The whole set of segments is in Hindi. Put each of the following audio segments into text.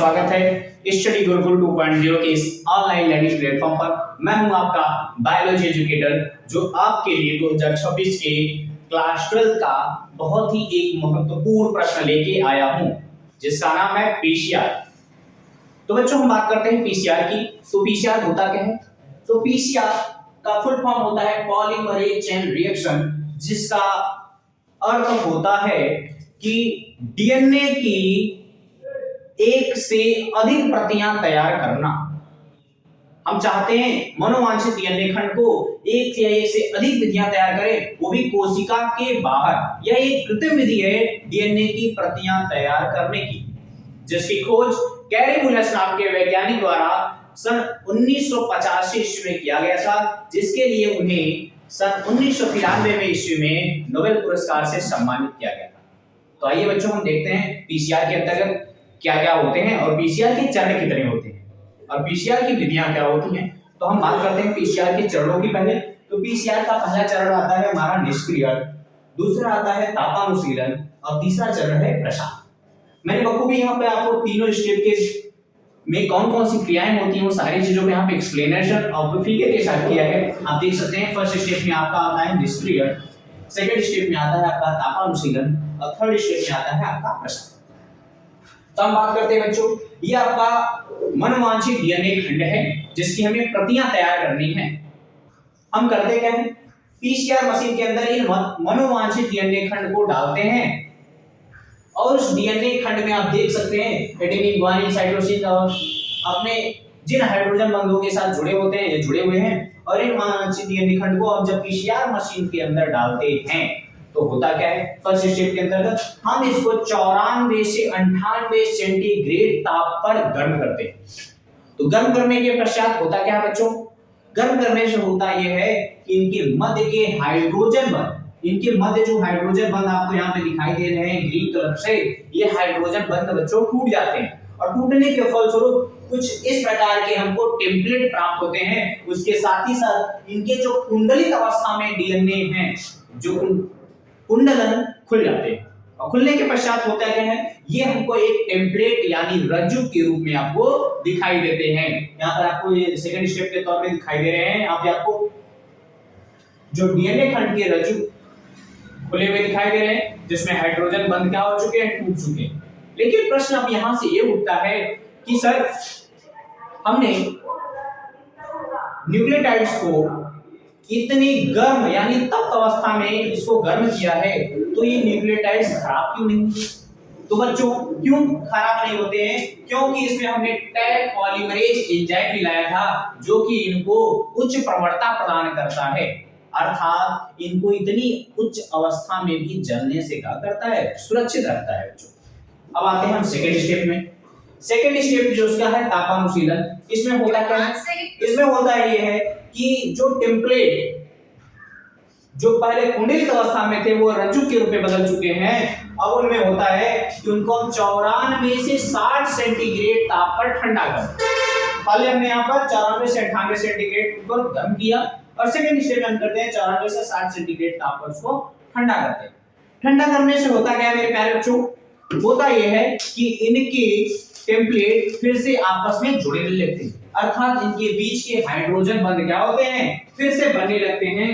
स्वागत है स्टडी गुरुकुल 2.0 के इस ऑनलाइन लर्निंग प्लेटफॉर्म पर। मैं हूं आपका बायोलॉजी एजुकेटर जो आपके लिए 2026 के क्लास 12 का बहुत ही एक महत्वपूर्ण प्रश्न लेके आया हूं जिसका नाम है पीसीआर। तो बच्चों हम बात करते हैं पीसीआर की। तो पीसीआर होता क्या है? तो पीसीआर का फुल फॉर्म होता है पॉलीमरेज चेन रिएक्शन, जिसका अर्थ होता है कि डीएनए की एक से अधिक प्रतियां तैयार करना। हम चाहते हैं मनोवांछित डीएनए खंड को एक या एक से अधिक विधियां तैयार करें, वो भी कोशिका के बाहर। यह एक कृत्रिम विधि है डीएनए की प्रतियां तैयार करने की, जिसकी खोज कैरी मुलस नाम के वैज्ञानिक द्वारा सन 1985 ईस्वी में किया गया था, जिसके लिए उन्हें सन 1993 में ईस्वी में नोबेल पुरस्कार से सम्मानित किया गया था। तो आइए बच्चों हम देखते हैं पीसीआर के अंतर्गत क्या क्या होते हैं और पीसीआर के चरण कितने होते हैं और पीसीआर की विधियां क्या होती हैं। तो हम बात करते हैं पीसीआर के चरणों की। पहले तो पीसीआर का पहला चरण आता है हमारा निष्क्रियण, दूसरा आता है तापानुशीलन और तीसरा चरण है प्रसार। मैंने बखूबी यहाँ पे आपको तीनों स्टेप के में कौन कौन सी क्रियाएं होती हैं वो सारी चीजों पे यहाँ पे एक्सप्लेनेशन और फिगर के साथ किया है। आप देख सकते हैं फर्स्ट स्टेप में आपका आता है निष्क्रियण, सेकंड स्टेप में आता है आपका तापानुशीलन और थर्ड स्टेप में आता है आपका प्रसार। तो हम बात करते हैं बच्चों, ये आपका मनोवांछित डीएनए खंड है जिसकी हमें प्रतियां तैयार करनी है। हम करते क्या है, पीसीआर मशीन के अंदर इन मनोवांछित डीएनए खंड को डालते हैं और उस डीएनए खंड में आप देख सकते हैं एडेनिन, गुआनिन, साइटोसिन और अपने जिन हाइड्रोजन बंधों के साथ जुड़े होते हैं ये जुड़े हुए हैं। और इन मनोवांछित डीएनए खंड को हम जब पीसीआर मशीन के अंदर डालते हैं तो होता क्या है, फर्स्ट स्टेप के अंतर्गत हम इसको 94 से 98 सेंटीग्रेड ताप पर गर्म करते हैं। तो गर्म करने के पश्चात होता क्या है बच्चों, गर्म करने से होता यह है कि इनके मध्य के हाइड्रोजन बंध, इनके मध्य जो हाइड्रोजन बंध आपको यहाँ पे दिखाई दे रहे हैं ग्रीन कलर से, ये हाइड्रोजन बंध बच्चों टूट जाते हैं और टूटने के फलस्वरूप कुछ इस प्रकार के हमको टेम्पलेट प्राप्त होते हैं। उसके साथ ही साथ इनके जो कुंडलित अवस्था में डीएनए हैं, जो कुंडलन खुल जाते हैं और खुलने के पश्चात होता क्या है, ये हमको एक टेम्पलेट यानी रज्जु के रूप में आपको दिखाई देते हैं। यहाँ पर आपको ये सेकंड स्टेप के तौर पे दिखाई दे रहे हैं। यहाँ पे आपको जो डीएनए खंड के रज्जु खुले हुए दिखाई दे रहे हैं जिसमें हाइड्रोजन बंध क्या हो चुके हैं, टूट चुके हैं। लेकिन प्रश्न अब यहाँ से ये उठता है कि सर हमने न्यूक्लियोटाइड्स को इतनी गर्म यानी तप्त अवस्था में इसको गर्म किया है तो ये न्यूक्लियोटाइड्स खराब क्यों नहीं? तो बच्चों क्यों खराब नहीं होते हैं? क्योंकि इसमें हमने टैग पॉलीमरेज एंजाइम मिलाया था जो कि इनको उच्च प्रवणता प्रदान करता है, अर्थात इनको इतनी उच्च अवस्था में भी जलने से क्या करता है, सुरक्षित रखता है बच्चों। अब आते हैं हम सेकंड स्टेप में। सेकंड स्टेप जो उसका है तापानुशीलन। इसमें होता क्या है, इसमें होता ये है कि जो टेम्पलेट जो पहले कुंडलित अवस्था में थे वो रज्जु के रूप में बदल चुके हैं। अब उनमें होता है कि उनको हम 94 से 60 सेंटीग्रेड ताप पर ठंडा करते हैं। पहले हमने यहाँ पर 94 से 98 सेंटीग्रेड पर गर्म किया और सेकंड स्टेप में हम करते हैं 94 से 60 सेंटीग्रेड ताप पर उसको ठंडा करते हैं। ठंडा करने से होता क्या है मेरे प्यारे बच्चों, होता यह है कि इनके टेम्पलेट फिर से आपस में जुड़ने लगते हैं, अर्थात इनके बीच के हाइड्रोजन बंध क्या होते हैं, फिर से बनने लगते हैं।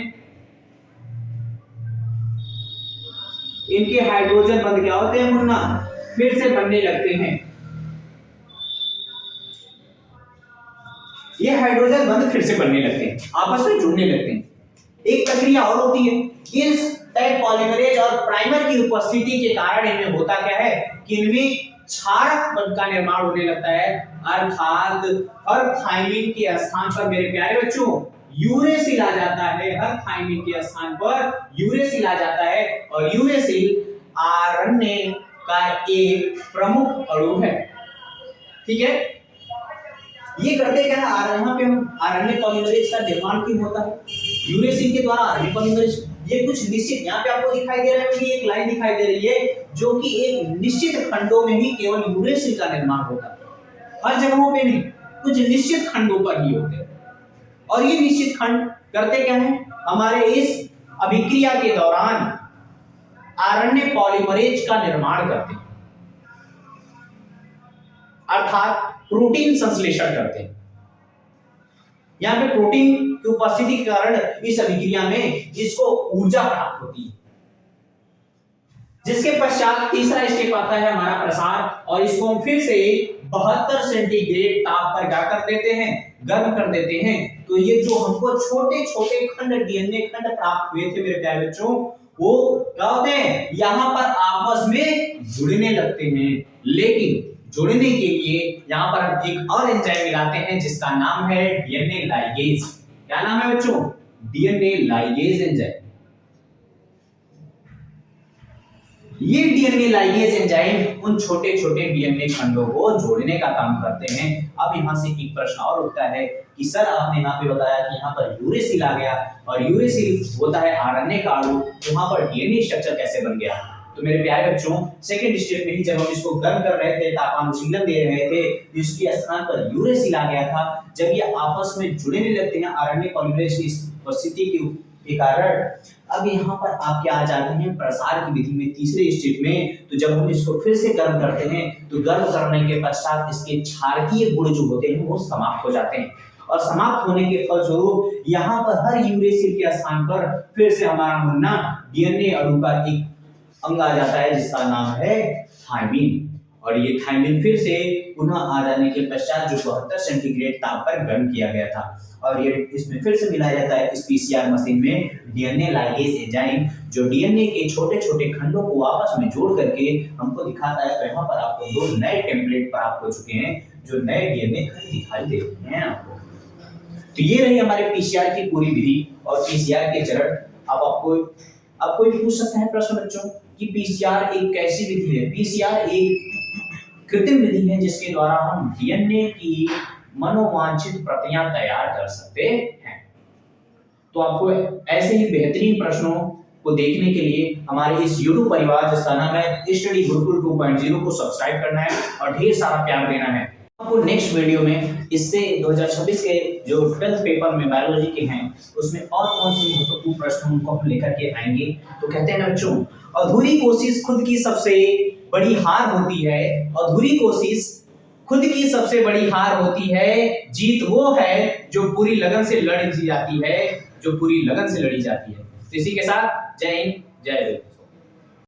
इनके हाइड्रोजन बंध क्या होते हैं मुन्ना, फिर से बनने लगते हैं। ये हाइड्रोजन बंध फिर से बनने लगते हैं, आपस में जुड़ने लगते हैं। एक प्रक्रिया और होती है, इस टैग पॉलीमरेज और प्राइमर की उपस्थिति के कारण इनमें होता क्या है कि इनमें क्षारक बंध का निर्माण होने लगता है, अर्थात हर थाइमिन के स्थान पर मेरे प्यारे बच्चों यूरेसिल आ जाता है। हर थाइमिन के स्थान पर यूरेसिल आ जाता है और यूरेसिल आरएनए का एक प्रमुख अणु है। ठीक है, ये करते क्या है, यहाँ पे हम आरएनए पॉलीमरेज का निर्माण क्यों होता है, यूरेसिल के द्वारा आरएनए पॉलीमरेज। ये कुछ निश्चित यहाँ पे आपको दिखाई दे रहा है कि एक लाइन दिखाई दे रही है जो कि एक निश्चित खंडों में ही केवल यूरेसिल का निर्माण होता है, हर जगहों पे नहीं, कुछ निश्चित खंडों पर ही होते हैं। और ये निश्चित खंड करते क्या है, हमारे इस अभिक्रिया के दौरान आरएनए पॉलीमरेज का निर्माण करते हैं। अर्थात प्रोटीन संश्लेषण करते हैं। यहाँ पे प्रोटीन की उपस्थिति के कारण इस अभिक्रिया में इसको ऊर्जा प्राप्त होती है। जिसके पश्चात तीसरा स्टेप आता है हमारा प्रसार, और इसको हम फिर से 72 सेंटीग्रेड ताप पर क्या कर देते हैं, गर्म कर देते हैं। तो ये जो हमको छोटे छोटे खंड डीएनए खंड प्राप्त हुए थे मेरे प्यारे बच्चों, वो क्या होते हैं, यहाँ पर आपस में जुड़ने लगते हैं। लेकिन जुड़ने के लिए यहाँ पर हम एक और एंजाइम मिलाते हैं जिसका नाम है डीएनए लाइगेज। क्या नाम है बच्चों, डीएनए लाइगेज एंजाइम। ये डीएनए लाइगेज एंजाइम उन छोटे छोटे डीएनए खंडों को जोड़ने का काम करते हैं। अब यहाँ से एक प्रश्न और उठता है कि सर आपने यहाँ पे बताया कि यहाँ पर यूरेसिल आ गया, और यूरेसिल होता है आरएनए का अणु, तो वहां पर डीएनए स्ट्रक्चर कैसे बन गया। तो मेरे प्यारे बच्चों, सेकंड स्टेप में ही जब हम इसको गर्म कर रहे थे, तापमान उछीलन दे रहे थे, तो इसके स्थान पर यूरेसिल आ गया था। जब ये आपस में जुड़ने लगते हैं आरएनए पॉलीमरेज की उपस्थिति के कारण, अब यहाँ पर आप क्या आ जाते हैं, प्रसार की विधि में तीसरे स्टेप में। तो जब हम इसको फिर से गर्म करते हैं, तो गर्म करने के पश्चात इसके क्षारकीय गुण जो होते हैं वो समाप्त हो जाते हैं, और समाप्त होने के फलस्वरूप यहाँ पर हर यूरेसिल के स्थान पर फिर से हमारा मुन्ना डीएनए अणु का एक अंग आ जाता है जिसका नाम है थायमिन। और ये थायमिन फिर से पुनः आ जाने के पश्चात जो 72 सेंटीग्रेड ताप पर गर्म किया गया था, और ये इसमें फिर से मिलाया जाता है इस पीसीआर मशीन में डीएनए लाइगेज एंजाइम, जो डीएनए के छोटे छोटे खंडों को आपस में जोड़ करके हमको दिखाता है। तो यहाँ पर आपको दो नए टेम्पलेट प्राप्त हो चुके हैं, जो नए डीएनए खंड दिखाई दे रहे हैं आपको। तो ये रही हमारे पीसीआर की पूरी विधि और पीसीआर के चरण। अब कोई पूछ सकता है प्रश्न बच्चों कि पीसीआर एक कैसी विधि है। पीसीआर एक कृत्रिम विधि है जिसके द्वारा हम डीएनए की मनोवांछित प्रतियां तैयार कर सकते हैं। तो आपको ऐसे ही बेहतरीन प्रश्नों को देखने के लिए हमारे इस YouTube परिवार जिसका नाम है स्टडी गुरुकुल 2.0 को सब्सक्राइब करना है और ढेर सारा प्यार देना है। आपको नेक्स्ट वीडियो में इससे 2026 के जो 12th पेपर में बायोलॉजी के हैं उसमें और कौन से महत्वपूर्ण प्रश्न उनको हम लेकर के आएंगे। तो कहते हैं बच्चों, अधूरी कोशिश खुद की सबसे बड़ी हार होती है। अधूरी कोशिश खुद की सबसे बड़ी हार होती है। जीत वो है जो पूरी लगन से लड़ी जाती है, जो पूरी लगन से लड़ी जाती है। तो इसी के साथ जय हिंद, जय भारत।